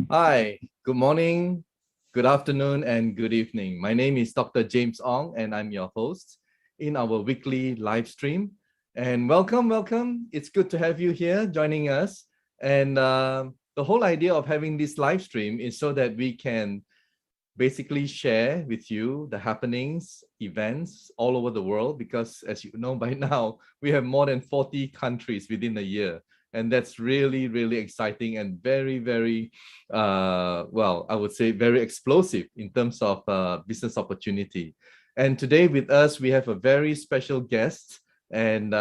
Hi, good morning, good afternoon, and good evening. My name is Dr. James Ong, and I'm your host in our weekly live stream. And welcome. It's good to have you here joining us. And the whole idea of having this live stream is so that we can basically share with you the happenings, events all over the world, because as you know by now, we have more than 40 countries within a year. And that's really, really exciting and very, well, I would say very explosive in terms of business opportunity. And today with us, we have a very special guest. And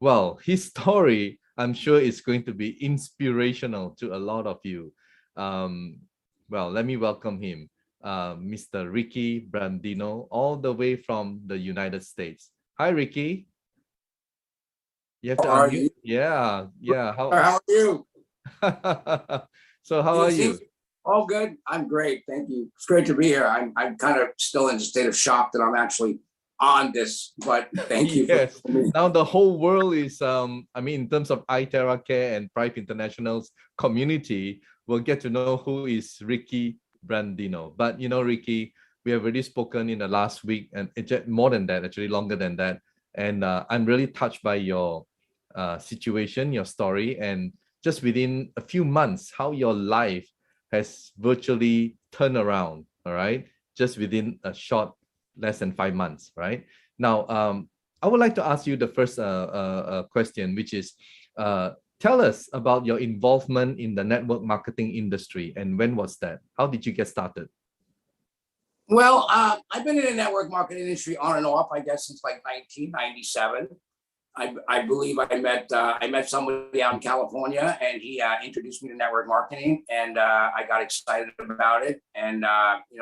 well, his story, I'm sure is going to be inspirational to a lot of you. Well, let me welcome him, Mr. Ricky Brandino, all the way from the United States. Hi, Ricky. You have to How are unmute. you? Yeah. How are you? So how are you? All good. I'm great. Thank you. It's great to be here. I'm kind of still in a state of shock that I'm actually on this, but thank you. Yes. Now the whole world is, I mean, in terms of iTeraCare and Prife International's community, will get to know who is Ricky Brandino. But you know, Ricky, we have already spoken in the last week, and more than that, actually longer than that. And I'm really touched by your situation, your story, and just within a few months, how your life has virtually turned around. All right, just within a short, less than 5 months. Right now, I would like to ask you the first question, which is, tell us about your involvement in the network marketing industry, and when was that? How did you get started? Well, I've been in the network marketing industry on and off, I guess, since like 1997. I believe I met somebody out in California, and he introduced me to network marketing, and I got excited about it, and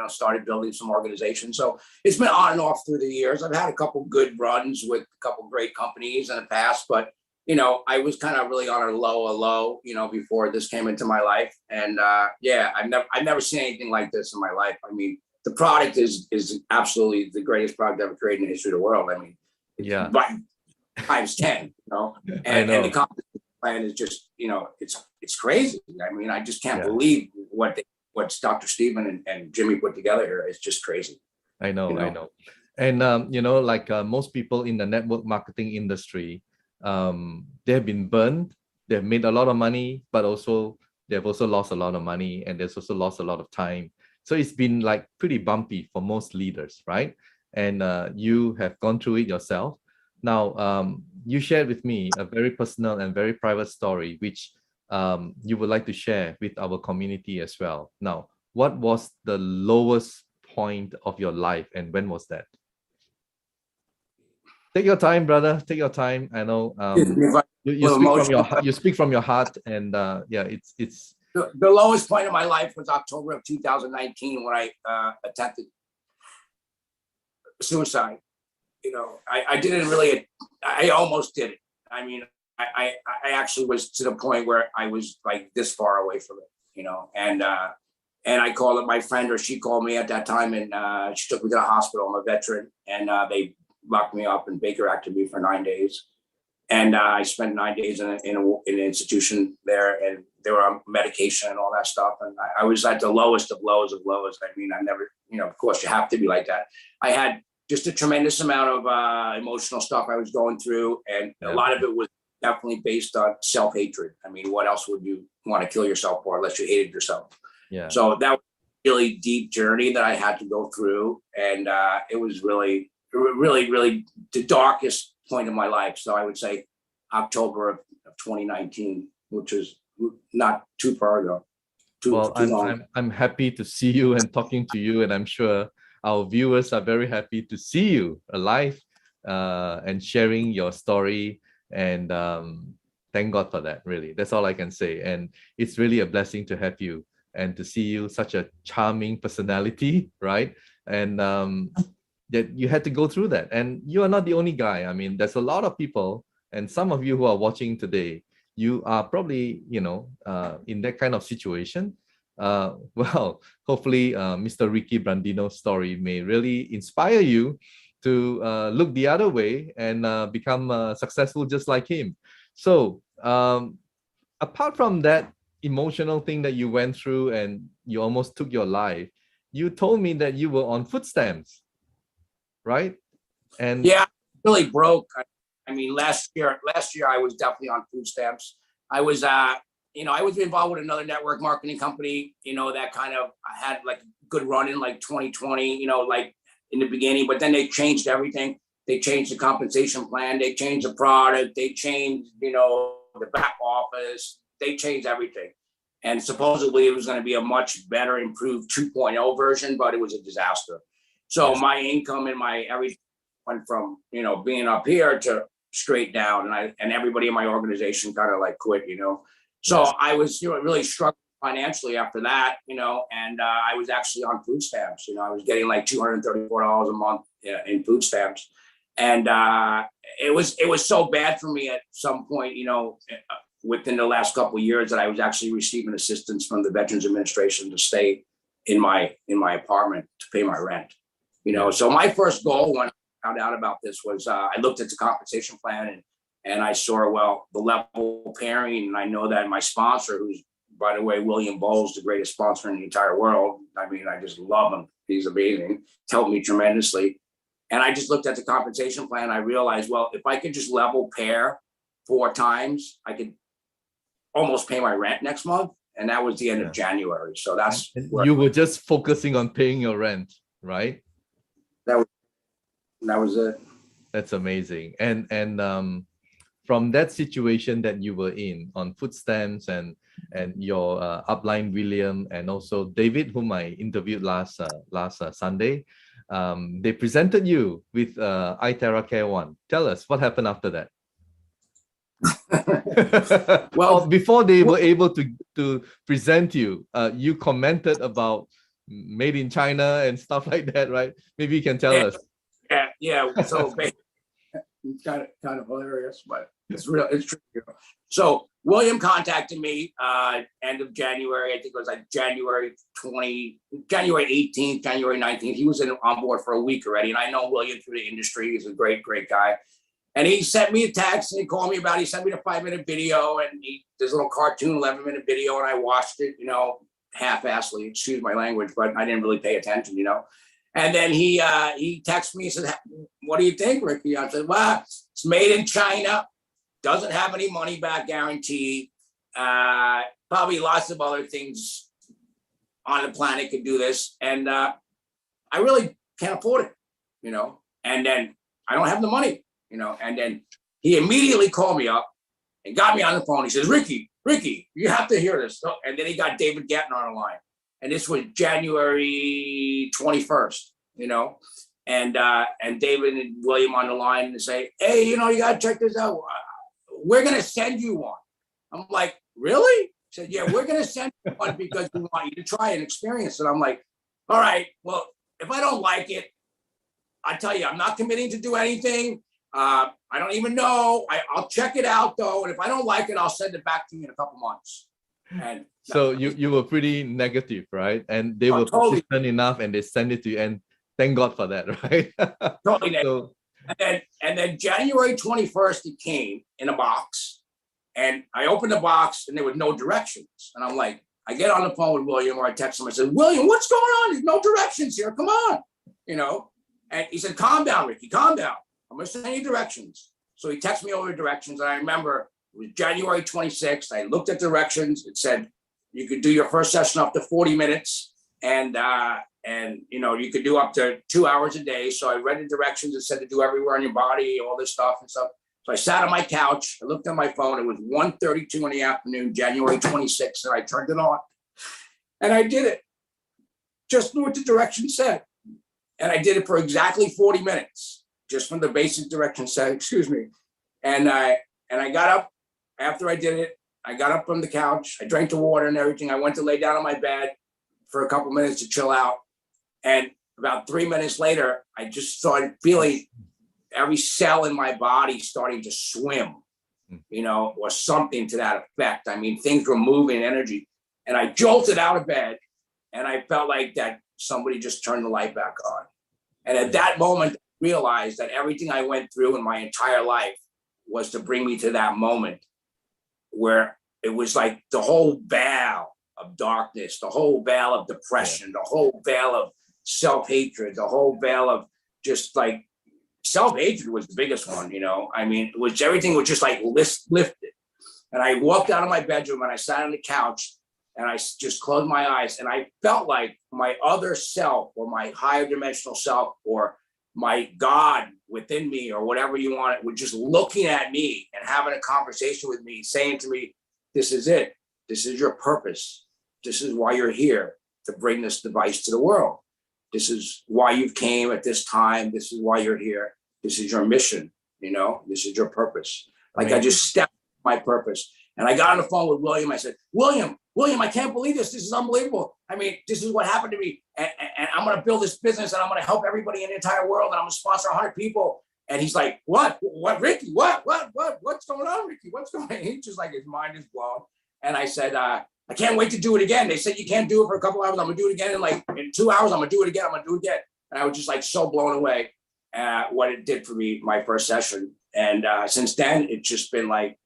started building some organizations. So it's been on and off through the years. I've had a couple good runs with a couple great companies in the past, but I was kind of really on a low, before this came into my life, and yeah, I've never seen anything like this in my life. I mean, the product is absolutely the greatest product ever created in the history of the world. I mean, yeah. But times 10, and the compensation plan is just, it's crazy. I mean, I just can't believe what Dr. Stephen and Jimmy put together here. It's just crazy. I know. And like most people in the network marketing industry, they've been burned, they've made a lot of money, but also they've also lost a lot of money, and there's also lost a lot of time. So it's been like pretty bumpy for most leaders, right? And you have gone through it yourself. Now, you shared with me a very personal and very private story, which you would like to share with our community as well. Now, what was the lowest point of your life, and when was that? Take your time, brother. Take your time. I know you speak from your heart, and yeah, it's the lowest point of my life was October of 2019 when I attempted suicide. I didn't really, I almost did it. I mean, I actually was to the point where I was like this far away from it, and I called up my friend, or she called me at that time, and she took me to the hospital. I'm a veteran, and they locked me up and Baker acted me for 9 days. And I spent 9 days in an institution there, and they were on medication and all that stuff. And I was at the lowest of lows of lows. I mean, I never, of course you have to be like that. I had just a tremendous amount of emotional stuff I was going through. And a lot of it was definitely based on self-hatred. I mean, what else would you want to kill yourself for unless you hated yourself? Yeah. So that was a really deep journey that I had to go through. And it was really the darkest point of my life. So I would say October of 2019, which is not too far ago. Well, I'm happy to see you and talking to you, and I'm sure our viewers are very happy to see you alive and sharing your story. And thank God for that, really. That's all I can say. And it's really a blessing to have you and to see you, such a charming personality, right? And that you had to go through that. And you are not the only guy. I mean, there's a lot of people, and some of you who are watching today, you are probably, in that kind of situation. Well, hopefully Mr. Ricky Brandino's story may really inspire you to look the other way and become successful just like him. So apart from that emotional thing that you went through and you almost took your life, you told me that you were on food stamps, right? And yeah, really broke. I mean, last year I was definitely on food stamps. I was, I was involved with another network marketing company, that kind of had like good run in like 2020, like in the beginning, but then they changed everything. They changed the compensation plan. They changed the product. They changed, the back office. They changed everything. And supposedly it was going to be a much better, improved 2.0 version, but it was a disaster. So my income and my everything went from, being up here to straight down. And everybody in my organization kind of like quit, So I was, really struggling financially after that, and I was actually on food stamps. I was getting like $234 a month in food stamps. And it was so bad for me at some point, within the last couple of years, that I was actually receiving assistance from the Veterans Administration to stay in my apartment to pay my rent. So my first goal when I found out about this was I looked at the compensation plan and I saw, well, the level pairing, and I know that my sponsor, who's, by the way, William Bowles, the greatest sponsor in the entire world. I mean, I just love him. He's amazing. It's helped me tremendously. And I just looked at the compensation plan. I realized, well, if I could just level pair 4 times, I could almost pay my rent next month. And that was the end of January. So that's you were just focusing on paying your rent, right? That was it. That's amazing. And from that situation that you were in on food stamps and your upline William and also David, whom I interviewed last Sunday, they presented you with iTeraCare 1. Tell us what happened after that. Well, before they were able to present you, you commented about made in China and stuff like that, right? Maybe you can tell us. Yeah. So kind of hilarious, but it's real. It's true. So William contacted me end of January. I think it was like January 18th, January 19th. He was on board for a week already, and I know William through the industry. He's a great guy. And he sent me a text and he called me about it. He sent me the 5-minute video and this little cartoon 11-minute video, and I watched it, half-assedly, excuse my language, but I didn't really pay attention, And then he texted me and said, "What do you think, Ricky?" I said, "Well, it's made in China, doesn't have any money back guarantee. Probably lots of other things on the planet could do this. And I really can't afford it, and then I don't have the money, and then he immediately called me up and got me on the phone. He says, Ricky, you have to hear this." And then he got David Gatton on the line. And this was January 21st, and David and William on the line and say, "Hey, you got to check this out. We're going to send you one." I'm like, "Really?" He said, "Yeah, we're going to send you one because we want you to try and experience it." I'm like, "All right, well, if I don't like it, I tell you, I'm not committing to do anything. I don't even know. I'll check it out though. And if I don't like it, I'll send it back to you in a couple months." And so you were pretty negative, right? And they were totally persistent enough and they sent it to you, and thank God for that, right? Totally negative. And then January 21st, it came in a box, and I opened the box and there was no directions. And I'm like, I get on the phone with William, or I text him. I said, "William, what's going on? There's no directions here. Come on." And he said, "Calm down, Ricky, calm down. I'm going to send you directions." So he texted me over directions. And I remember it was January 26th. I looked at directions. It said, you could do your first session up to 40 minutes. And you could do up to 2 hours a day. So I read the directions. It said to do everywhere on your body, all this stuff and stuff. So I sat on my couch. I looked at my phone. It was 1:32 in the afternoon, January 26th. And I turned it on. And I did it. Just what the directions said. And I did it for exactly 40 minutes, just from the basic directions said, excuse me. And I got up after I did it. I got up from the couch. I drank the water and everything. I went to lay down on my bed for a couple minutes to chill out. And about 3 minutes later, I just started feeling every cell in my body starting to swim, or something to that effect. I mean, things were moving, energy. And I jolted out of bed, and I felt like that somebody just turned the light back on. And at that moment, I realized that everything I went through in my entire life was to bring me to that moment where it was like the whole veil of darkness, the whole veil of depression, the whole veil of self-hatred, the whole veil of just like self-hatred was the biggest one, you know. I mean, it was everything was just like lifted. And I walked out of my bedroom and I sat on the couch and I just closed my eyes and I felt like my other self or my higher dimensional self or my God within me or whatever you want it, was just looking at me and having a conversation with me, saying to me, this is it. This is your purpose. This is why you're here, to bring this device to the world. This is why you came at this time. This is why you're here. This is your mission, you know, this is your purpose. Like I just stepped my purpose. And I got on the phone with William. I said, William, I can't believe this. This is unbelievable. I mean, this is what happened to me. And I'm going to build this business and I'm going to help everybody in the entire world. And I'm going to sponsor 100 people. And he's like, what, Ricky, what's going on, Ricky? What's going on? He's just like, his mind is blown. And I said, I can't wait to do it again. They said, you can't do it for a couple hours. I'm going to do it again. In 2 hours, I'm going to do it again. And I was just like so blown away at what it did for me, my first session. And since then, it's just been like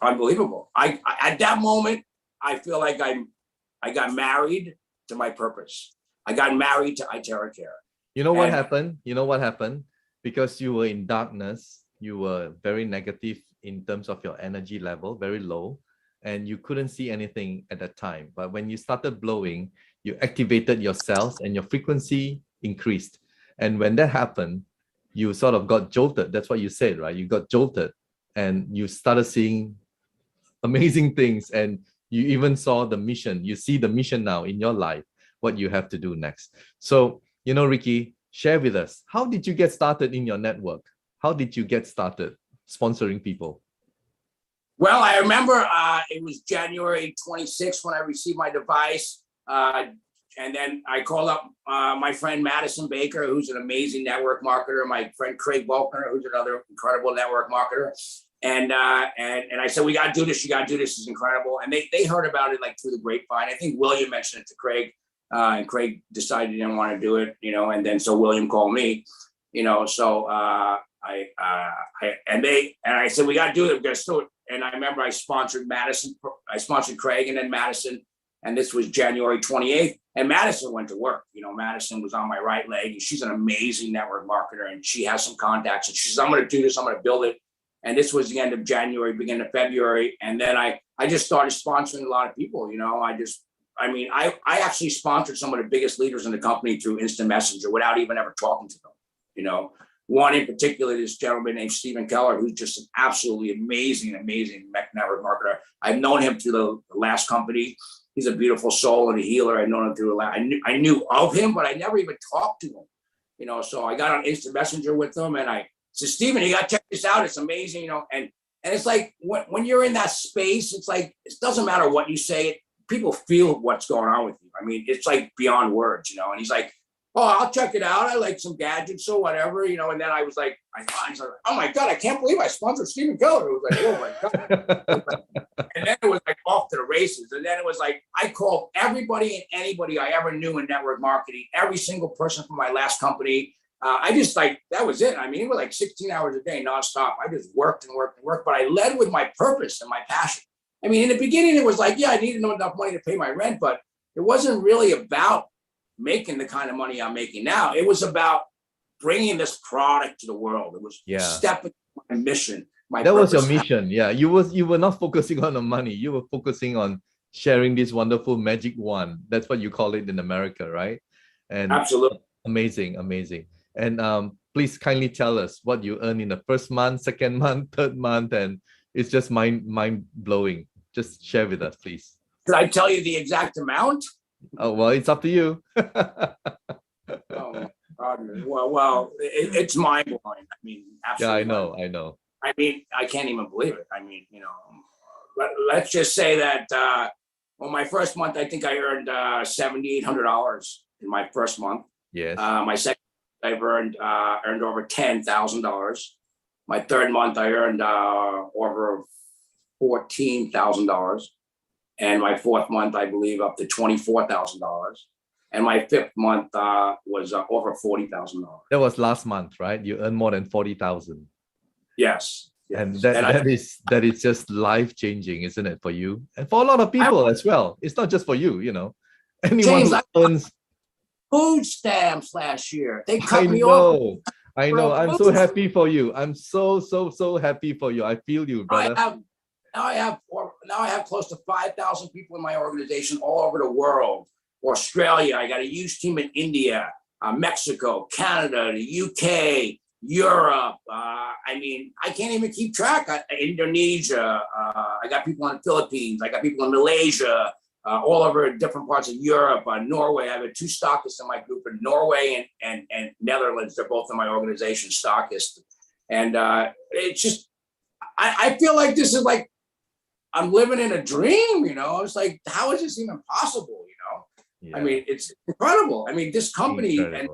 unbelievable. I at that moment, I feel like I got married to my purpose. I got married to iTeraCare. You know what happened? You know what happened? Because you were in darkness, you were very negative in terms of your energy level, very low, and you couldn't see anything at that time. But when you started blowing, you activated your cells and your frequency increased. And when that happened, you sort of got jolted. That's what you said, right? You got jolted and you started seeing amazing things. And you even saw the mission. You see the mission now in your life, what you have to do next. So, you know, Ricky, share with us, how did you get started in your network? How did you get started sponsoring people? Well, I remember it was January 26th when I received my device. And then I called up my friend Madison Baker, who's an amazing network marketer, my friend Craig Volkner, who's another incredible network marketer. And I said, we got to do this. You got to do this. It's incredible. And they heard about it like through the grapevine. I think William mentioned it to Craig, and Craig decided he didn't want to do it, you know, and then so William called me, you know, so I said, we got to do it. We got to do it. And I remember I sponsored Madison. I sponsored Craig and then Madison. And this was January 28th. And Madison went to work. You know, Madison was on my right leg. And she's an amazing network marketer. And she has some contacts. And she says, I'm going to do this. I'm going to build it. And this was the end of January, beginning of February. And then I just started sponsoring a lot of people. You know, I actually sponsored some of the biggest leaders in the company through instant messenger without even ever talking to them. You know, one in particular, this gentleman named Stephen Keller, who's just an absolutely amazing network marketer. I've known him through the last company. He's a beautiful soul and a healer. I've known him through I knew of him, but I never even talked to him. You know, so I got on instant messenger with him and I said, Stephen, you got to check this out. It's amazing, you know. And it's like when you're in that space, it's like, it doesn't matter what you say. People feel what's going on with you. I mean, it's like beyond words, you know. And he's like, oh, I'll check it out. I like some gadgets or whatever, you know. And then I was like, he's like, oh my God, I can't believe I sponsored Stephen Keller. It was like, oh my God. And then it was like off to the races. And then it was like, I called everybody and anybody I ever knew in network marketing, every single person from my last company. I just like, that was it. I mean, it was like 16 hours a day nonstop. I just worked and worked and worked, but I led with my purpose and my passion. I mean, in the beginning, it was like, yeah, I needed enough money to pay my rent, but it wasn't really about making the kind of money I'm making now. It was about bringing this product to the world. It was stepping my mission. That was your mission. Yeah, you were not focusing on the money. You were focusing on sharing this wonderful magic wand. That's what you call it in America, right? And absolutely amazing. And please kindly tell us what you earn in the first month, second month, third month, and it's just mind blowing. Just share with us, please. Could I tell you the exact amount? Oh, well, it's up to you. Oh, well, it's mind blowing. I mean, absolutely. Yeah, I know. I mean, I can't even believe it. I mean, you know, let's just say that, well, my first month, I think I earned $7,800 in my first month. Yes. My second, I've earned over $10,000. My third month, I earned over $14,000. And my fourth month, I believe, up to $24,000. And my fifth month was over $40,000. That was last month, right? You earned more than 40,000. Yes. Yes. And that is just life-changing, isn't it, for you? And for a lot of people as well. It's not just for you, you know. Anyone James, who I earns food stamps last year. They I cut me off. know. I know. I'm so happy for you. I'm so happy for you. I feel you, brother. Now I have close to 5,000 people in my organization all over the world. Australia, I got a huge team in India, Mexico, Canada, the UK, Europe. I mean, I can't even keep track. Indonesia. I got people in the Philippines. I got people in Malaysia. All over different parts of Europe, Norway. I have 2 stockists in my group in Norway and Netherlands. They're both in my organization, stockists. And it's just, I feel like this is like, I'm living in a dream, you know? It's like, how is this even possible, you know? Yeah. I mean, it's incredible. I mean, this company and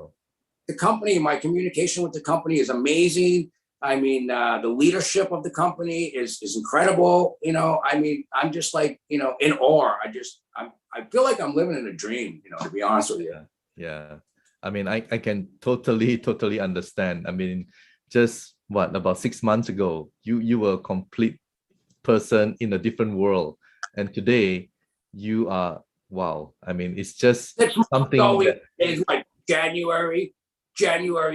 the company, my communication with the company is amazing. I mean, the leadership of the company is incredible. You know, I mean, I'm just like, you know, in awe. I feel like I'm living in a dream, you know, to be honest with you. Yeah. I mean, I can totally understand. I mean, just about 6 months ago, you were a complete person in a different world. And today you are, wow. I mean, it's just something it's like January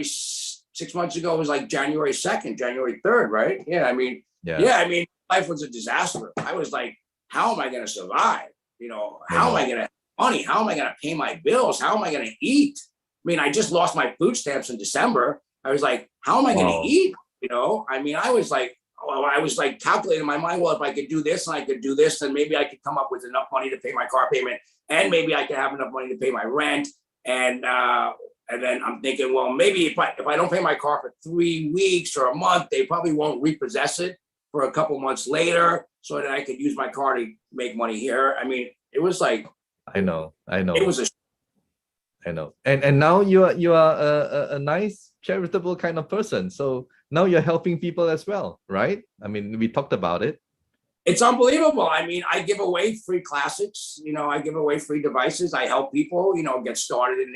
6 months ago was like January 2nd, January 3rd, right? Yeah, I mean, I mean, life was a disaster. I was like, how am I going to survive? You know, how am I going to have money? How am I going to pay my bills? How am I going to eat? I mean, I just lost my food stamps in December. I was like, how am I going to eat? You know, I mean, I was like calculating in my mind, well, if I could do this and I could do this, then maybe I could come up with enough money to pay my car payment, and maybe I could have enough money to pay my rent. And then I'm thinking, well, maybe if I don't pay my car for 3 weeks or a month, they probably won't repossess it for a couple months later, so that I could use my car to make money here. I mean, it was like, I know. It was I know. And now you are a nice charitable kind of person. So now you're helping people as well, right? I mean, we talked about it. It's unbelievable. I mean, I give away free classics. You know, I give away free devices. I help people, you know, get started in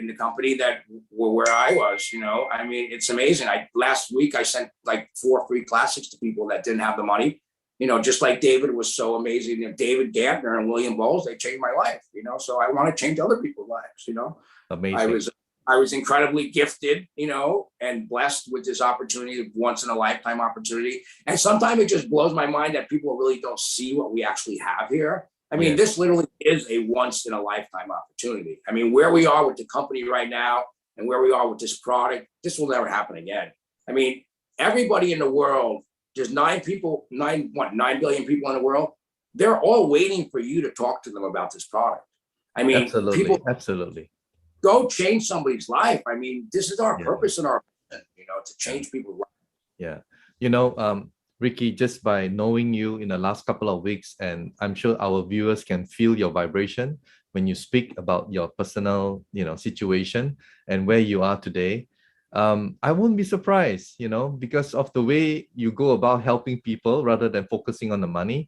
the company that were where I was. You know, I mean, it's amazing. Last week I sent like 4 free classics to people that didn't have the money. You know, just like David was so amazing. You know, David Gantner and William Bowles, they changed my life. You know, so I want to change other people's lives. You know, amazing. I was incredibly gifted, you know, and blessed with this opportunity, once in a lifetime opportunity. And sometimes it just blows my mind that people really don't see what we actually have here. I mean, This literally is a once in a lifetime opportunity. I mean, where we are with the company right now and where we are with this product, this will never happen again. I mean, everybody in the world, there's 9 billion people in the world. They're all waiting for you to talk to them about this product. I mean, absolutely. Go change somebody's life. I mean, this is our purpose and our, you know, to change people's lives. Yeah. You know, Ricky, just by knowing you in the last couple of weeks, and I'm sure our viewers can feel your vibration when you speak about your personal, you know, situation and where you are today. I wouldn't be surprised, you know, because of the way you go about helping people rather than focusing on the money.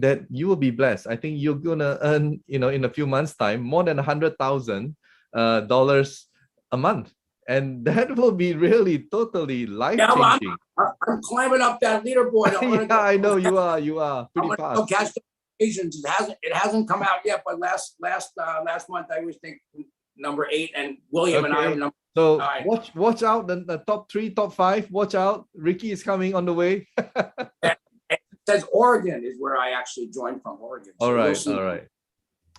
That you will be blessed. I think you're gonna earn, you know, in a few months' time, more than $100,000 a month, and that will be really totally life-changing. I'm climbing up that leaderboard. I know you are pretty fast. Go catch the Asians. It hasn't come out yet, but last month I was thinking number 8, and William and I were number. So watch out the top 3, top 5. Watch out, Ricky is coming on the way. Says Oregon is where I actually joined from, Oregon. So all right.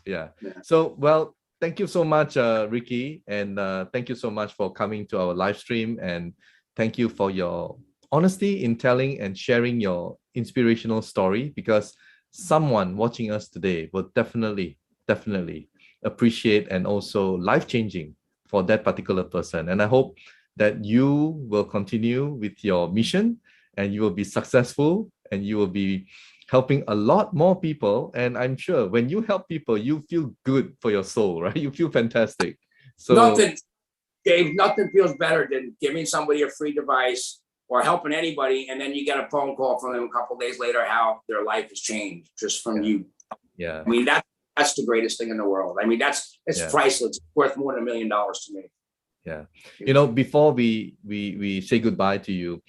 Yeah. So, well, thank you so much, Ricky. And thank you so much for coming to our live stream. And thank you for your honesty in telling and sharing your inspirational story, because someone watching us today will definitely appreciate and also life-changing for that particular person. And I hope that you will continue with your mission and you will be successful and you will be helping a lot more people. And I'm sure when you help people, you feel good for your soul, right? You feel fantastic. So nothing feels better than giving somebody a free device or helping anybody, and then you get a phone call from them a couple of days later how their life has changed just from you. Yeah. I mean, that's the greatest thing in the world. I mean, it's priceless. It's worth more than $1 million to me. Yeah. You know, before we say goodbye to you,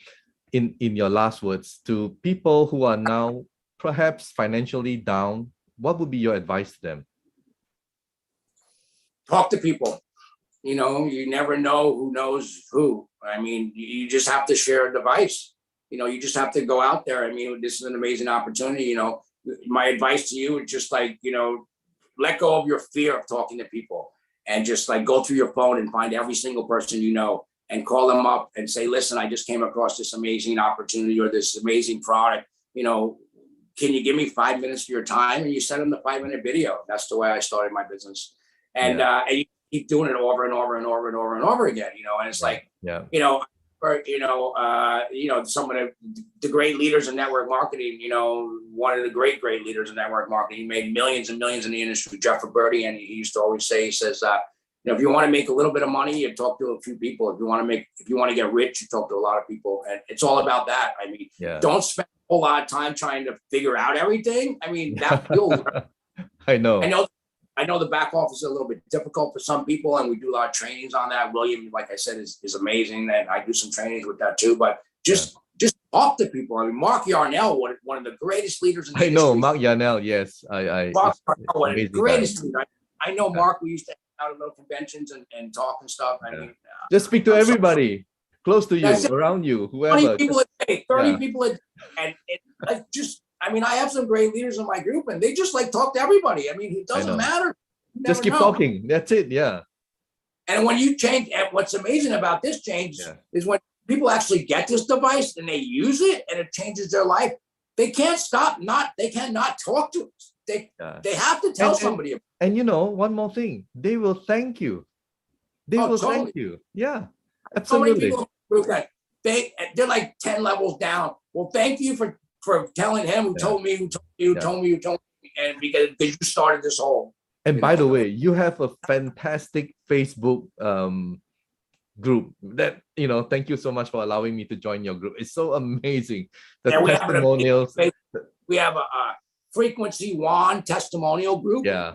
in your last words to people who are now perhaps financially down, what would be your advice to them? Talk to people. You know, you never know who knows who. I mean, you just have to share a device. You know, you just have to go out there. I mean, this is an amazing opportunity. You know, my advice to you is just like, you know, let go of your fear of talking to people and just like go through your phone and find every single person you know and call them up and say, listen, I just came across this amazing opportunity or this amazing product. You know, can you give me 5 minutes of your time? And you send them the 5-minute video. That's the way I started my business. And and you keep doing it over and over and over and over and over again, you know, and it's like, you know, or, you know, some of the great leaders in network marketing, you know, one of the great leaders in network marketing, he made millions and millions in the industry, Jeff Roberti, and he used to always say, he says, you know, if you want to make a little bit of money, you talk to a few people. If you want to get rich, you talk to a lot of people. And it's all about that. I mean, don't spend a whole lot of time trying to figure out everything. I mean, that you'll learn. I know the back office is a little bit difficult for some people, and we do a lot of trainings on that. William, like I said, is amazing, and I do some trainings with that too. But just talk to people. I mean, Mark Yarnell, one of the greatest leaders in the industry. I know Mark Yarnell. Yes, Mark Yarnell, one of the greatest leaders. I know Mark. We used to hang out at little conventions and talk and stuff. I mean, just speak to everybody close to you, around you, whoever. 20 people a day, 30 people a day, and like just. I mean, I have some great leaders in my group, and they just like talk to everybody. I mean, it doesn't matter. Just keep talking. That's it. Yeah. And when you change, and what's amazing about this change is when people actually get this device and they use it and it changes their life, they can't stop. They cannot talk to us. They have to tell somebody. And you know, one more thing, they will thank you. They will thank you. Yeah, absolutely. So many people, they're like 10 levels down. Well, thank you for telling him who told me, who told me, and because you started this whole. And by the way, you have a fantastic Facebook group that, you know, thank you so much for allowing me to join your group. It's so amazing. The testimonials. We have a Frequency One testimonial group. Yeah.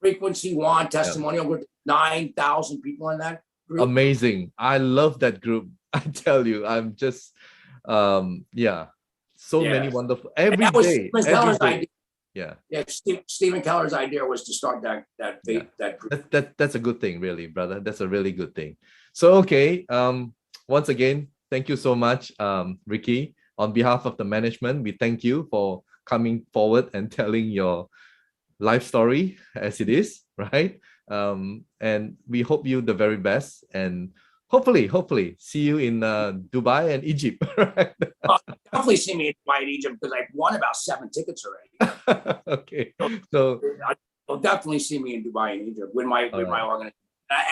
Frequency One testimonial group. 9,000 people in that group. Amazing. I love that group. I tell you, I'm just, so many wonderful every day. Stephen Keller's idea was to start that group. That's a good thing, really, brother. That's a really good thing. So okay, once again, thank you so much, Ricky. On behalf of the management, we thank you for coming forward and telling your life story as it is, right? And we hope you the very best, and hopefully see you in Dubai and Egypt. Right? Definitely see me in Dubai and Egypt because I've won about 7 tickets already. Okay, so you'll definitely see me in Dubai and Egypt with my organization.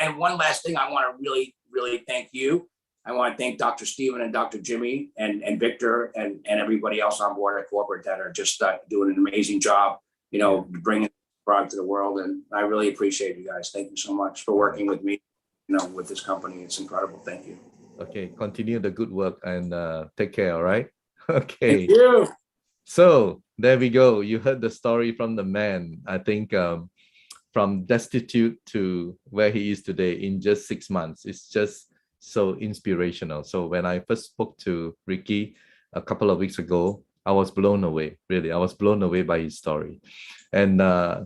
And one last thing, I want to really thank you. I want to thank Dr. Stephen and Dr. Jimmy and Victor and everybody else on board at corporate that are just doing an amazing job, you know, bringing product to the world. And I really appreciate you guys. Thank you so much for working with me, you know, with this company. It's incredible. Thank you. Okay, continue the good work and take care. All right. Okay. Thank you. So there we go. You heard the story from the man. I think from destitute to where he is today in just 6 months. It's just so inspirational. So when I first spoke to Ricky a couple of weeks ago, I was blown away. Really, I was blown away by his story. And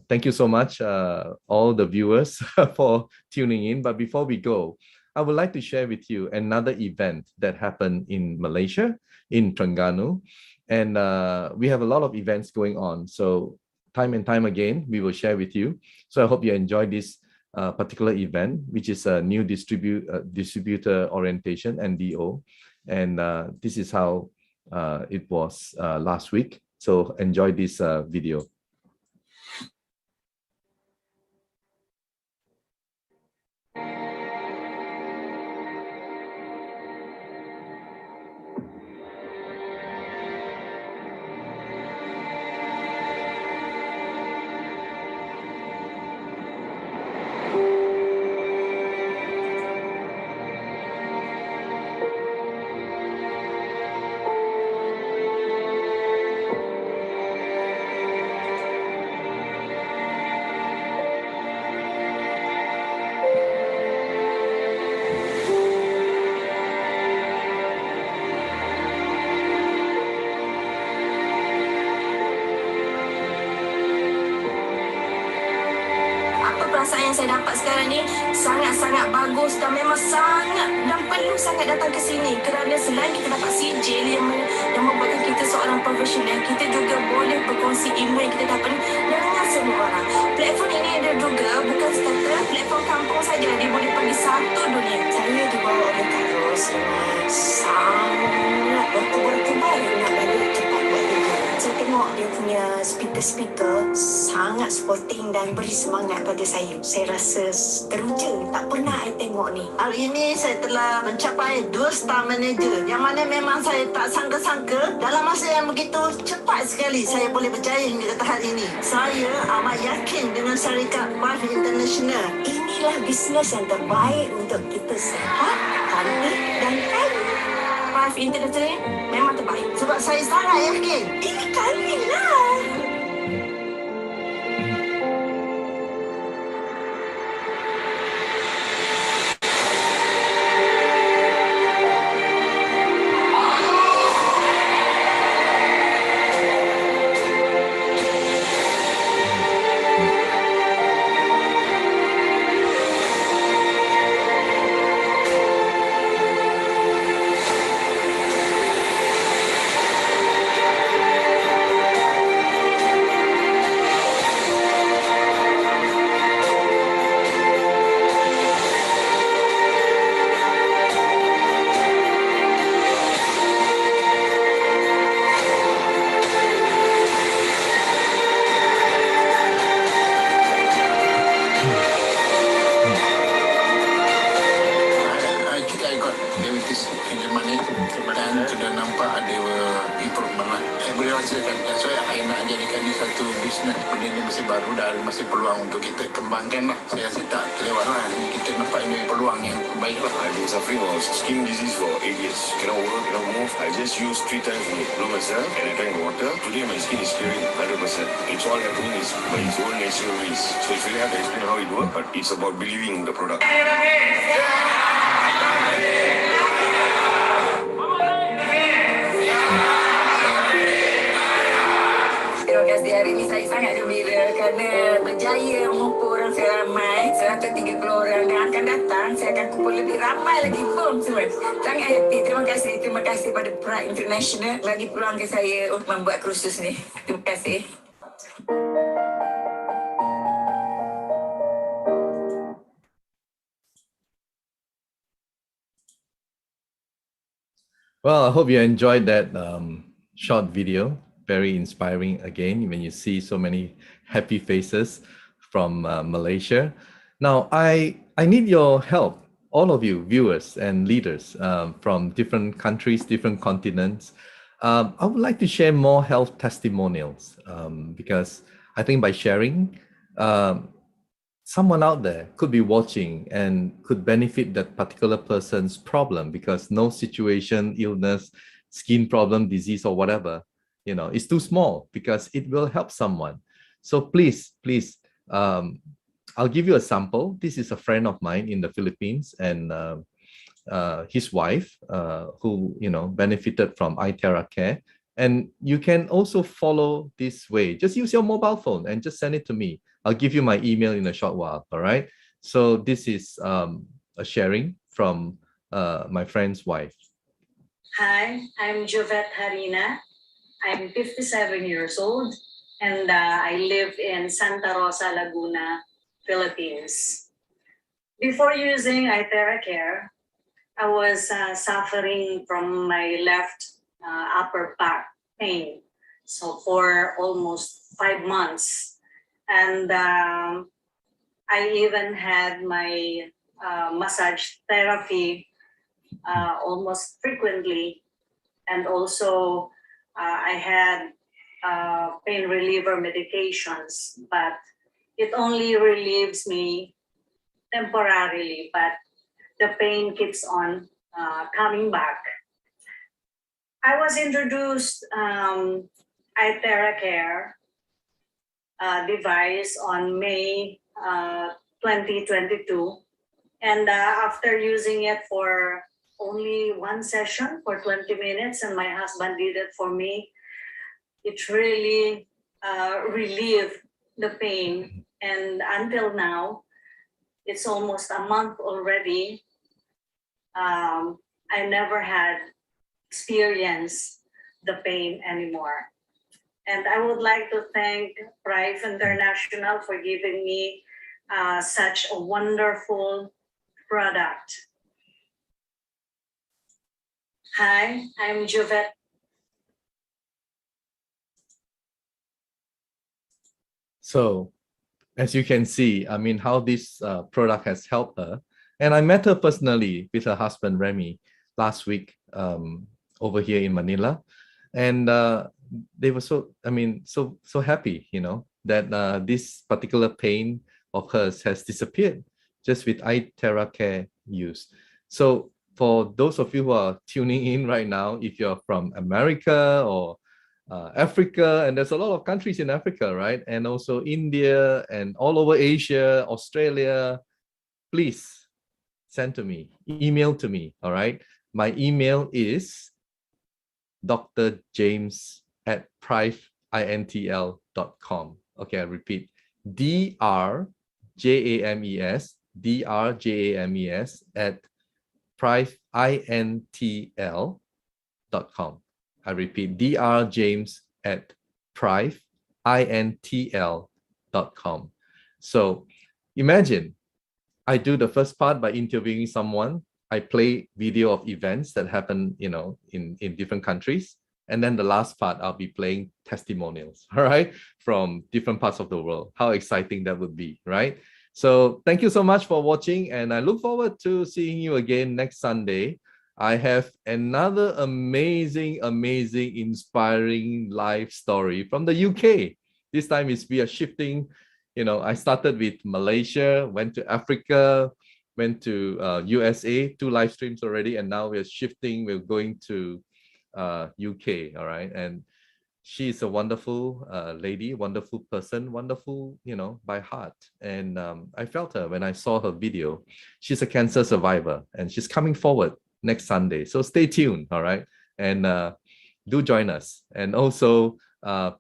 thank you so much, all the viewers, for tuning in. But before we go, I would like to share with you another event that happened in Malaysia, in Terengganu. And we have a lot of events going on. So time and time again, we will share with you. So I hope you enjoy this particular event, which is a new distributor orientation, NDO. And this is how it was last week. So enjoy this video. perasaan yang saya dapat sekarang ni sangat-sangat bagus dan memang sangat dan perlu sangat datang ke sini kerana selain kita dapat sijil yang membuatkan kita seorang profesional, kita juga boleh berkongsi ilmu yang kita dapat dengan semua orang. Platform ini ada juga bukan sekadar platform kampung saja, dia boleh pergi satu dunia. Saya dibawa oleh Kak Ros sangat bertubar-tubar nak balik cepat buat kerja. Saya tengok dia punya speaker sangat supporting dan beri semangat pada saya. Saya rasa teruja, tak pernah saya tengok ni. Hari ini saya telah mencapai 2 star manager yang mana memang saya tak sangka-sangka dalam masa yang begitu cepat sekali saya boleh berjaya hingga ke tahap ini. Saya amat yakin dengan syarikat Prife International. Inilah bisnes yang terbaik untuk kita sehat, cantik dan kaya. Prife International memang terbaik. Sebab saya sangat yakin. Ini kami lah. Masih peluang untuk kita kembangkan lah. Saya rasa tak terlewat lah. Kita nampak ini peluang yang baik lah. I've been suffering of skin disease for 8 years. Cannot work, cannot move. I just use 3 times to blow myself and I drank water. Today my skin is clearing 100%. It's all happening is by its own natural ways. So it's really hard to explain how it works, but it's about believing in the product. Terima kasih, hari ini saya sangat gembira kerana berjaya mengumpul orang seramai 130 orang yang akan datang. Saya akan kumpul lebih ramai lagi. Boom semua. Sangat happy. Terima kasih pada Prife International bagi peluang ke saya untuk membuat kursus ni. Terima kasih. Well, I hope you enjoyed that short video. Very inspiring again when you see so many happy faces from Malaysia. Now, I need your help, all of you viewers and leaders from different countries, different continents. I would like to share more health testimonials because I think by sharing, someone out there could be watching and could benefit that particular person's problem because no situation, illness, skin problem, disease, or whatever, you know, it's too small because it will help someone. So please, I'll give you a sample. This is a friend of mine in the Philippines and his wife who, you know, benefited from iTeraCare. And you can also follow this way. Just use your mobile phone and just send it to me. I'll give you my email in a short while, all right? So this is a sharing from my friend's wife. Hi, I'm Jovette Harina. I'm 57 years old and I live in Santa Rosa, Laguna, Philippines. Before using iTeraCare, I was suffering from my left upper back pain. So for almost 5 months. And I even had my massage therapy almost frequently. And also I had pain reliever medications, but it only relieves me temporarily, but the pain keeps on coming back. I was introduced iTeraCare device on May 2022. And after using it for only one session for 20 minutes, and my husband did it for me, it really relieved the pain. And until now, it's almost a month already. I never had experienced the pain anymore. And I would like to thank Prife International for giving me such a wonderful product. Hi, I'm Juvette. So, as you can see, I mean, how this product has helped her. And I met her personally with her husband, Remy, last week over here in Manila. And they were so happy, you know, that this particular pain of hers has disappeared just with iTeraCare use. So for those of you who are tuning in right now, if you're from America or Africa, and there's a lot of countries in Africa, right? And also India and all over Asia, Australia, please send to me, email to me, all right? My email is drjames@prifeintl.com. Okay, I repeat, drjames@prifeintl.com. I repeat, drjames@prifeintl.com. So imagine I do the first part by interviewing someone. I play video of events that happen, you know, in different countries. And then the last part, I'll be playing testimonials, all right, from different parts of the world. How exciting that would be, right? So thank you so much for watching, and I look forward to seeing you again next Sunday. I have another amazing, inspiring life story from the UK. This time we are shifting. You know, I started with Malaysia, went to Africa, went to USA, 2 live streams already, and now we're shifting. We're going to UK, all right? And she's a wonderful lady, wonderful person, wonderful, you know, by heart. And I felt her when I saw her video. She's a cancer survivor, and she's coming forward next Sunday. So stay tuned, all right? And do join us. And also,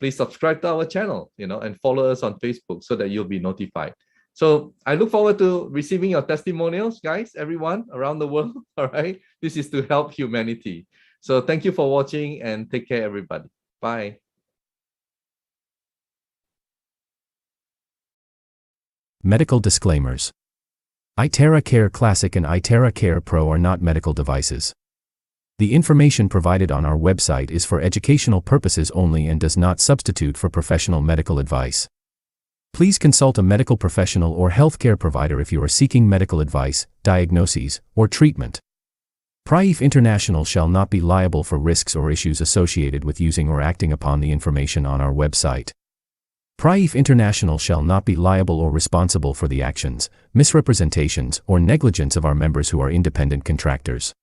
please subscribe to our channel, you know, and follow us on Facebook so that you'll be notified. So I look forward to receiving your testimonials, guys, everyone around the world, all right? This is to help humanity. So thank you for watching, and take care, everybody. Bye. Medical disclaimers. iTeraCare Classic and iTeraCare Pro are not medical devices. The information provided on our website is for educational purposes only and does not substitute for professional medical advice. Please consult a medical professional or healthcare provider if you are seeking medical advice, diagnoses, or treatment. Prife International shall not be liable for risks or issues associated with using or acting upon the information on our website. Prife International shall not be liable or responsible for the actions, misrepresentations, or negligence of our members who are independent contractors.